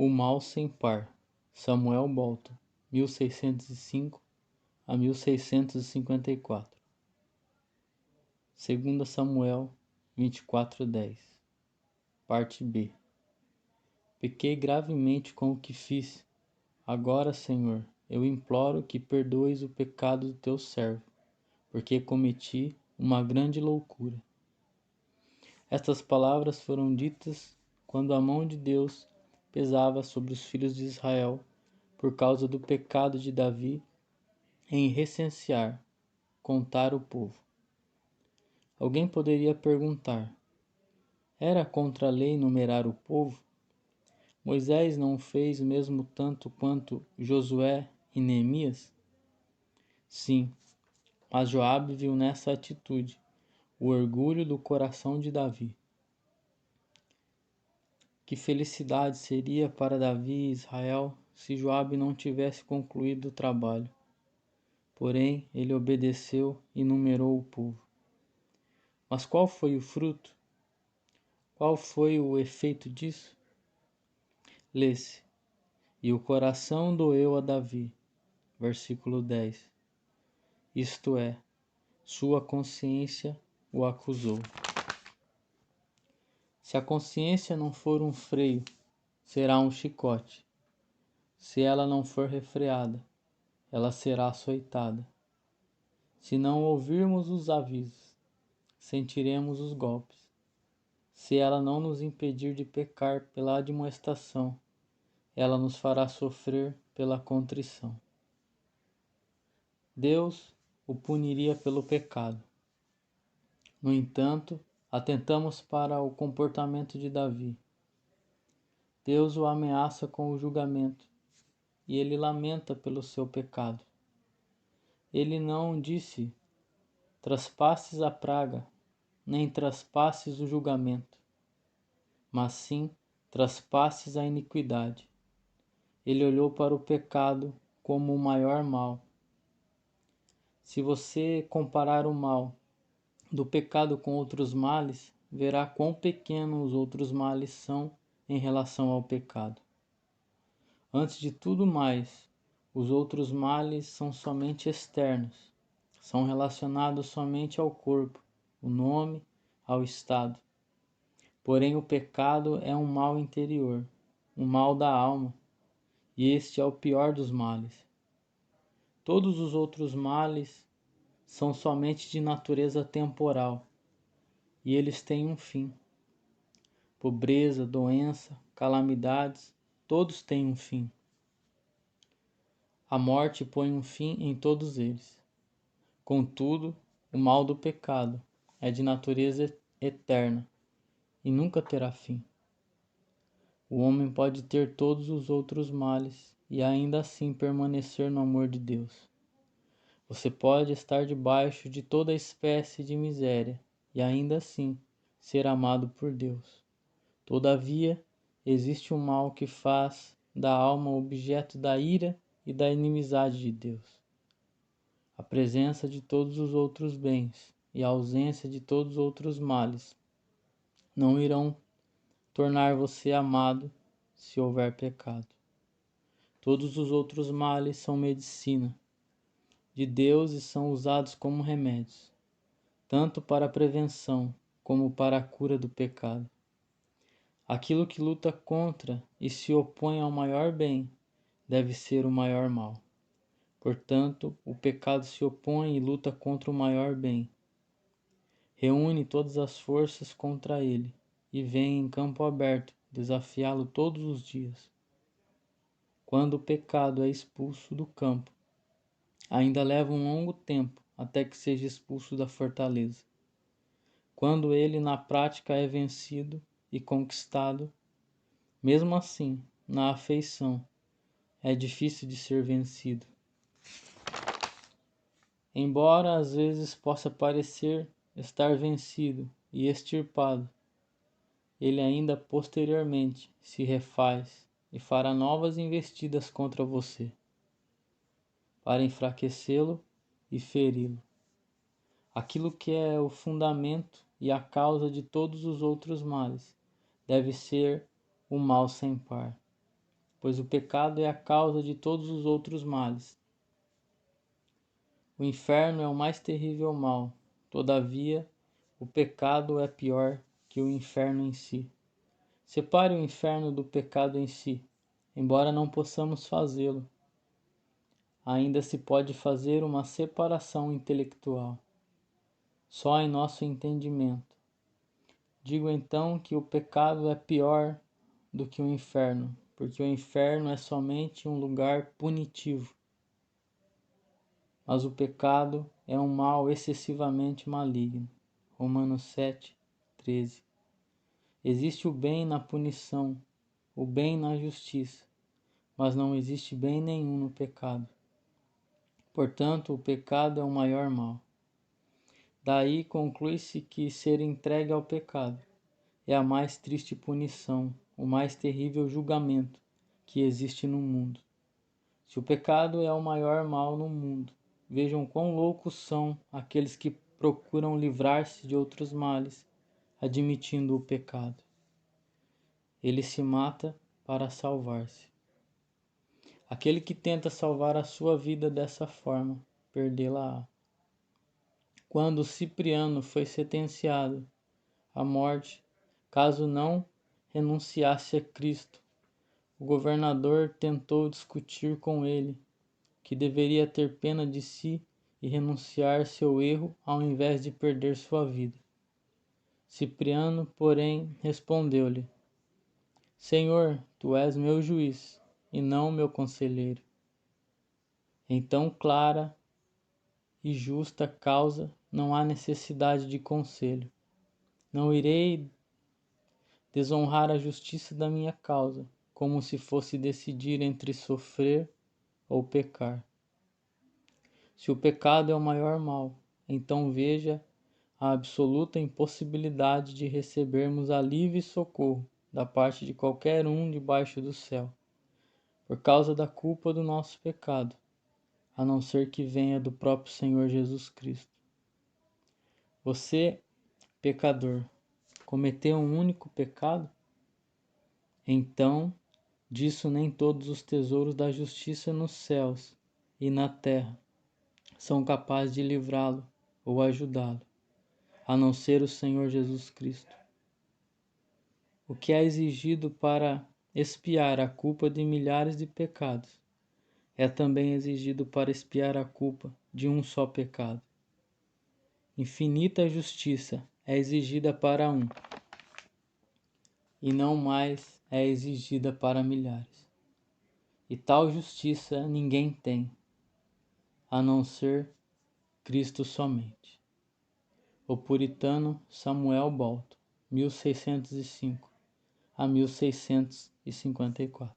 O Mal Sem Par, Samuel Bolton, 1605 a 1654. 2 Samuel 24:10. Parte B. Pequei gravemente com o que fiz. Agora, Senhor, eu imploro que perdoes o pecado do teu servo, porque cometi uma grande loucura. Estas palavras foram ditas quando a mão de Deus pesava sobre os filhos de Israel por causa do pecado de Davi em recensear, contar o povo. Alguém poderia perguntar: era contra a lei numerar o povo? Moisés não fez o mesmo tanto quanto Josué e Neemias? Sim, mas Joabe viu nessa atitude o orgulho do coração de Davi. Que felicidade seria para Davi e Israel se Joabe não tivesse concluído o trabalho. Porém, ele obedeceu e numerou o povo. Mas qual foi o fruto? Qual foi o efeito disso? Lê-se: e o coração doeu a Davi, versículo 10. Isto é, sua consciência o acusou. Se a consciência não for um freio, será um chicote. Se ela não for refreada, ela será açoitada. Se não ouvirmos os avisos, sentiremos os golpes. Se ela não nos impedir de pecar pela admoestação, ela nos fará sofrer pela contrição. Deus o puniria pelo pecado. No entanto, atentamos para o comportamento de Davi. Deus o ameaça com o julgamento e ele lamenta pelo seu pecado. Ele não disse: traspasses a praga, nem traspasses o julgamento, mas sim traspasses a iniquidade. Ele olhou para o pecado como o maior mal. Se você comparar o mal do pecado com outros males, verá quão pequenos os outros males são em relação ao pecado. Antes de tudo mais, os outros males são somente externos, são relacionados somente ao corpo, o nome, ao estado. Porém, o pecado é um mal interior, um mal da alma, e este é o pior dos males. Todos os outros males são somente de natureza temporal, e eles têm um fim. Pobreza, doença, calamidades, todos têm um fim. A morte põe um fim em todos eles. Contudo, o mal do pecado é de natureza eterna e nunca terá fim. O homem pode ter todos os outros males e ainda assim permanecer no amor de Deus. Você pode estar debaixo de toda espécie de miséria e ainda assim ser amado por Deus. Todavia, existe um mal que faz da alma objeto da ira e da inimizade de Deus. A presença de todos os outros bens e a ausência de todos os outros males não irão tornar você amado se houver pecado. Todos os outros males são medicina de Deus e são usados como remédios, tanto para a prevenção como para a cura do pecado. Aquilo que luta contra e se opõe ao maior bem deve ser o maior mal. Portanto, o pecado se opõe e luta contra o maior bem. Reúne todas as forças contra ele e vem em campo aberto desafiá-lo todos os dias. Quando o pecado é expulso do campo, ainda leva um longo tempo até que seja expulso da fortaleza. Quando ele na prática é vencido e conquistado, mesmo assim, na afeição, é difícil de ser vencido. Embora às vezes possa parecer estar vencido e extirpado, ele ainda posteriormente se refaz e fará novas investidas contra você, para enfraquecê-lo e feri-lo. Aquilo que é o fundamento e a causa de todos os outros males deve ser o mal sem par. pois o pecado é a causa de todos os outros males. O inferno é o mais terrível mal, todavia, o pecado é pior que o inferno em si. Separe o inferno do pecado em si, embora não possamos fazê-lo. Ainda se pode fazer uma separação intelectual, só em nosso entendimento. Digo então que o pecado é pior do que o inferno, porque o inferno é somente um lugar punitivo. Mas o pecado é um mal excessivamente maligno. Romanos 7, 13. Existe o bem na punição, o bem na justiça, mas não existe bem nenhum no pecado. Portanto, o pecado é o maior mal. Daí conclui-se que ser entregue ao pecado é a mais triste punição, o mais terrível julgamento que existe no mundo. Se o pecado é o maior mal no mundo, vejam quão loucos são aqueles que procuram livrar-se de outros males, admitindo o pecado. Ele se mata para salvar-se. Aquele que tenta salvar a sua vida dessa forma, perdê-la-á. Quando Cipriano foi sentenciado à morte, caso não renunciasse a Cristo, o governador tentou discutir com ele que deveria ter pena de si e renunciar seu erro ao invés de perder sua vida. Cipriano, porém, respondeu-lhe: Senhor, tu és meu juiz e não meu conselheiro. Em tão clara e justa causa não há necessidade de conselho. Não irei desonrar a justiça da minha causa, como se fosse decidir entre sofrer ou pecar. Se o pecado é o maior mal, então veja a absoluta impossibilidade de recebermos alívio e socorro da parte de qualquer um debaixo do céu, por causa da culpa do nosso pecado, a não ser que venha do próprio Senhor Jesus Cristo. Você, pecador, cometeu um único pecado? Então, disso nem todos os tesouros da justiça nos céus e na terra são capazes de livrá-lo ou ajudá-lo, a não ser o Senhor Jesus Cristo. O que é exigido para expiar a culpa de milhares de pecados é também exigido para expiar a culpa de um só pecado. Infinita justiça é exigida para um, e não mais é exigida para milhares. E tal justiça ninguém tem, a não ser Cristo somente. O puritano Samuel Bolton, 1605 a 1654.